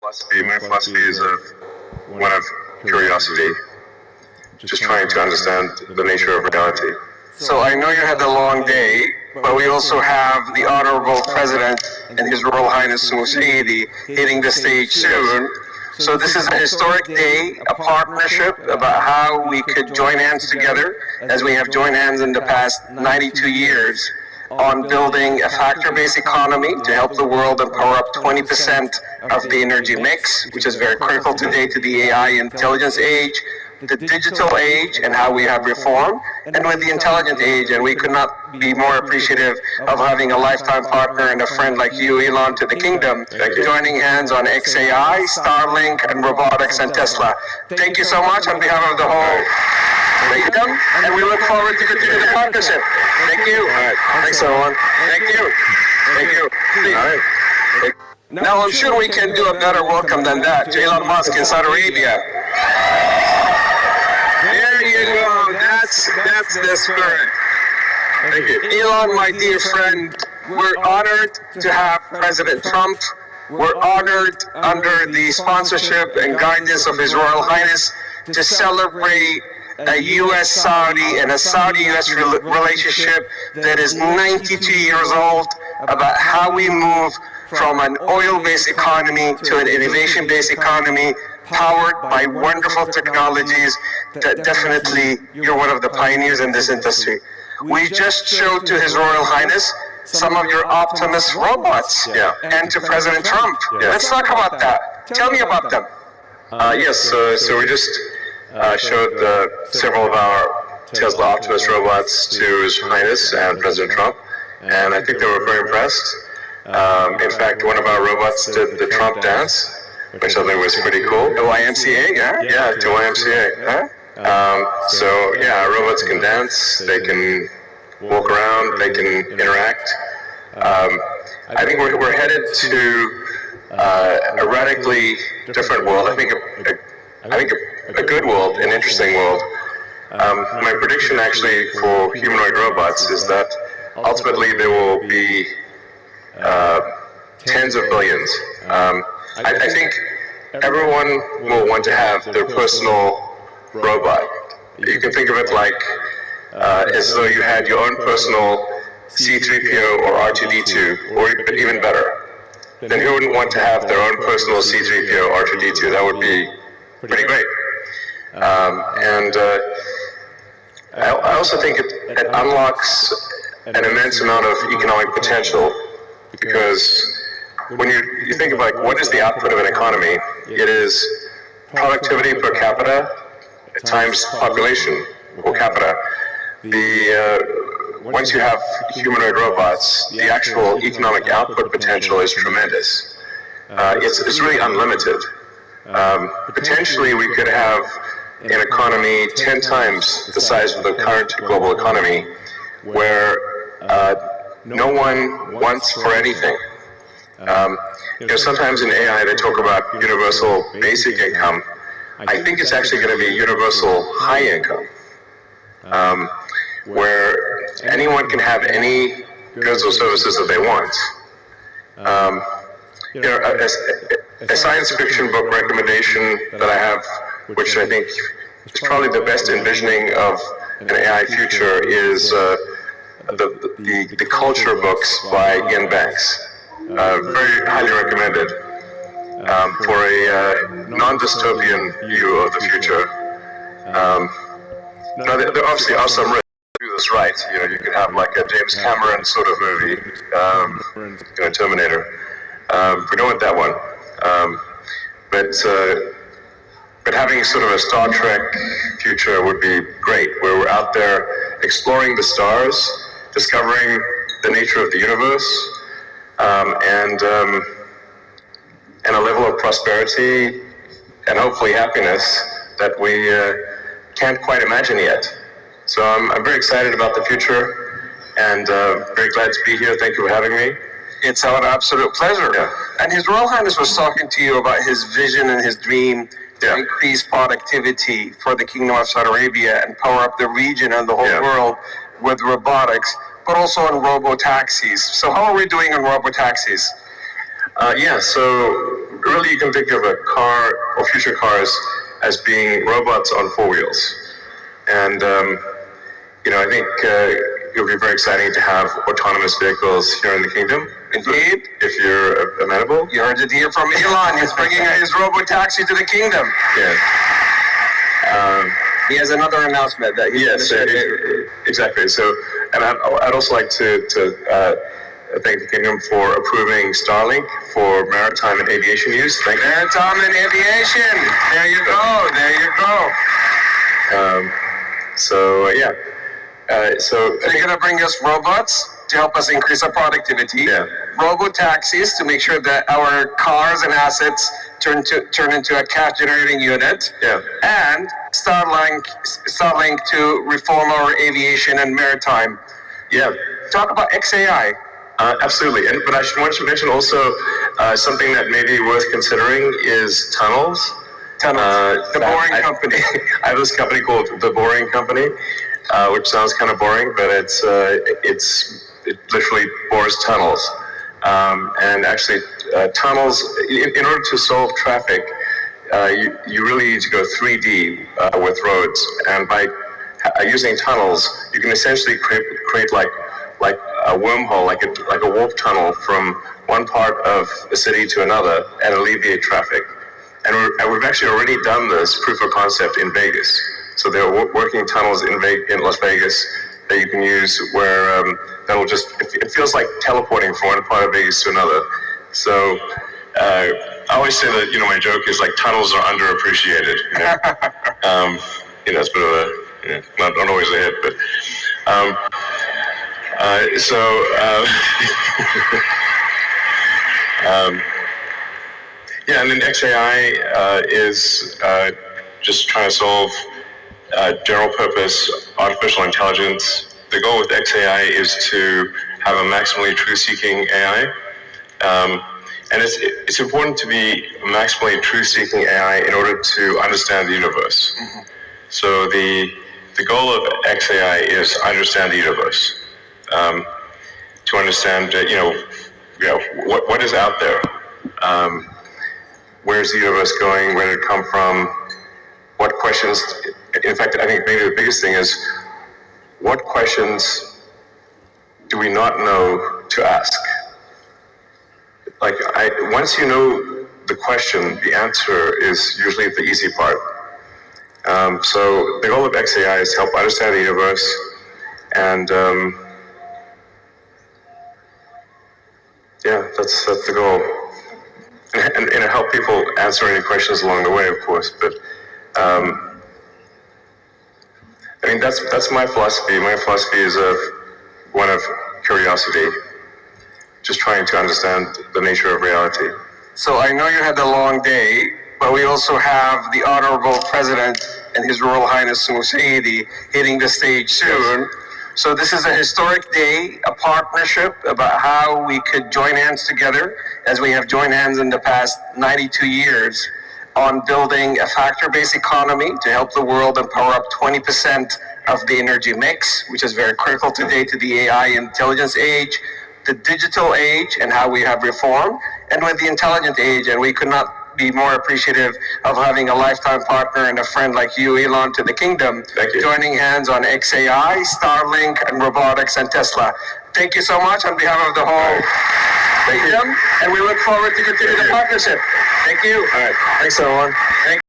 My philosophy is one of curiosity, just trying to understand the nature of reality. So I know you had a long day, but we also have the Honorable President and His Royal Highness Saudi hitting the stage soon. So this is a historic day, a partnership about how we could join hands together, as we have joined hands in the past 92 years, on building a factor-based economy to help the world and power up 20% of the energy mix, which is very critical today to the AI intelligence age, the digital age, and how we have reform, and with the intelligent age. And we could not be more appreciative of having a lifetime partner and a friend like you, Elon, to the kingdom, joining hands on XAI, Starlink, and robotics and Tesla. Thank you so much on behalf of the whole kingdom, and we look forward to continue the partnership. Thank you. All right. Thanks, everyone. Thank you. Thank you. All right. Now, I'm sure we can do a better welcome than that to Elon Musk in Saudi Arabia. There you go. That's the spirit. Thank you. Elon, my dear friend, we're honored to have President Trump. We're honored under the sponsorship and guidance of His Royal Highness to celebrate a U.S.-Saudi and a Saudi-U.S. relationship that is 92 years old, about how we move from an oil-based economy to an innovation-based economy powered by wonderful technologies that definitely you're one of the pioneers in this industry. We just showed to His Royal Highness some of your Optimus robots and to President Trump. Let's talk about that. Tell me about them. Yes, so we just showed several of our Tesla Optimus robots to His Highness and President Trump, and I think they were very impressed. In fact, one of our robots did the Trump dance, which I think was pretty cool. The YMCA, yeah? Yeah, to YMCA. So yeah, our robots can dance, they can walk around, they can interact. I think we're headed to a radically different world. I think a good world, an interesting world. My prediction actually for humanoid robots is that ultimately there will be tens of billions. I think everyone will want to have their personal robot. You can think of it like as though you had your own personal C-3PO or R2-D2, or even better. Then who wouldn't want to have their own personal C-3PO or R2-D2? That would be pretty great. I also think it unlocks an immense amount of economic potential, because when you think of like what is the output of an economy, it is productivity per capita times population per capita. Once you have humanoid robots, the actual economic output potential is tremendous. It's really unlimited. Potentially we could have an economy 10 times the size of the current global economy, where no one wants for anything. Sometimes in AI they talk about universal basic income. I think it's actually going to be universal high income, where anyone can have any goods or services that they want. A science fiction book recommendation that I have, which I think is probably the best envisioning of an AI future, is the culture books by Ian Banks. Very highly recommended for a non-dystopian view of the future. Now, there obviously are some risks to do this right. You could have like a James Cameron sort of movie, Terminator. We don't want that one. But having sort of a Star Trek future would be great, where we're out there exploring the stars, discovering the nature of the universe, and a level of prosperity and hopefully happiness that we can't quite imagine yet. So I'm very excited about the future, and very glad to be here. Thank you for having me. It's our absolute pleasure. Yeah. And His Royal Highness was talking to you about his vision and his dream to increase productivity for the Kingdom of Saudi Arabia and power up the region and the whole world with robotics, but also on robo-taxis. So how are we doing on robo-taxis? So really you can think of a car or future cars as being robots on four wheels. And, I think it'll be very exciting to have autonomous vehicles here in the kingdom. Indeed. If you're amenable. You heard it here from Elon. He's bringing his robo-taxi to the kingdom. Yeah. He has another announcement that he's Yes, exactly. So, and I'd also like to thank the kingdom for approving Starlink for maritime and aviation use. Thank you. Maritime and aviation. There you go. There you go. So They're going to bring us robots to help us increase our productivity. Yeah. Robo-taxis to make sure that our cars and assets turn into a cash-generating unit. Yeah. And Starlink to reform our aviation and maritime. Yeah. Talk about XAI. Absolutely. But I should want to mention also something that may be worth considering is tunnels. The Boring Company. I have this company called The Boring Company, which sounds kind of boring, but it literally bores tunnels. And actually, tunnels, in order to solve traffic, you really need to go 3D with roads. And by using tunnels, you can essentially create like a wormhole, like a warp tunnel from one part of the city to another and alleviate traffic. And we've actually already done this proof of concept in Vegas. So there are working tunnels in Las Vegas that you can use where that'll it feels like teleporting from one part of Vegas to another. So I always say that, my joke is like tunnels are underappreciated. It's a bit of not always a hit, but and then XAI is just trying to solve general purpose artificial intelligence. The goal with XAI is to have a maximally truth-seeking AI. And it's important to be maximally truth-seeking AI in order to understand the universe. Mm-hmm. So the goal of XAI is to understand the universe, to understand what is out there, where's the universe going, where did it come from, what questions. In fact, I think maybe the biggest thing is what questions do we not know to ask? Once you know the question, the answer is usually the easy part. So the goal of XAI is to help understand the universe and that's the goal. And help people answer any questions along the way, of course. But that's my philosophy. My philosophy is one of curiosity, just trying to understand the nature of reality. So I know you had a long day, but we also have the Honorable President and His Royal Highness Saudi hitting the stage soon. Yes. So this is a historic day, a partnership about how we could join hands together, as we have joined hands in the past 92 years, on building a factor-based economy to help the world and power up 20% of the energy mix, which is very critical today to the AI intelligence age, the digital age, and how we have reformed, and with the intelligent age. And we could not be more appreciative of having a lifetime partner and a friend like you, Elon, to the kingdom. Thank you. Joining hands on XAI, Starlink, and robotics and Tesla. Thank you so much on behalf of the whole kingdom, and we look forward to continue the partnership. Thank you. All right. Thanks, everyone. Thank you.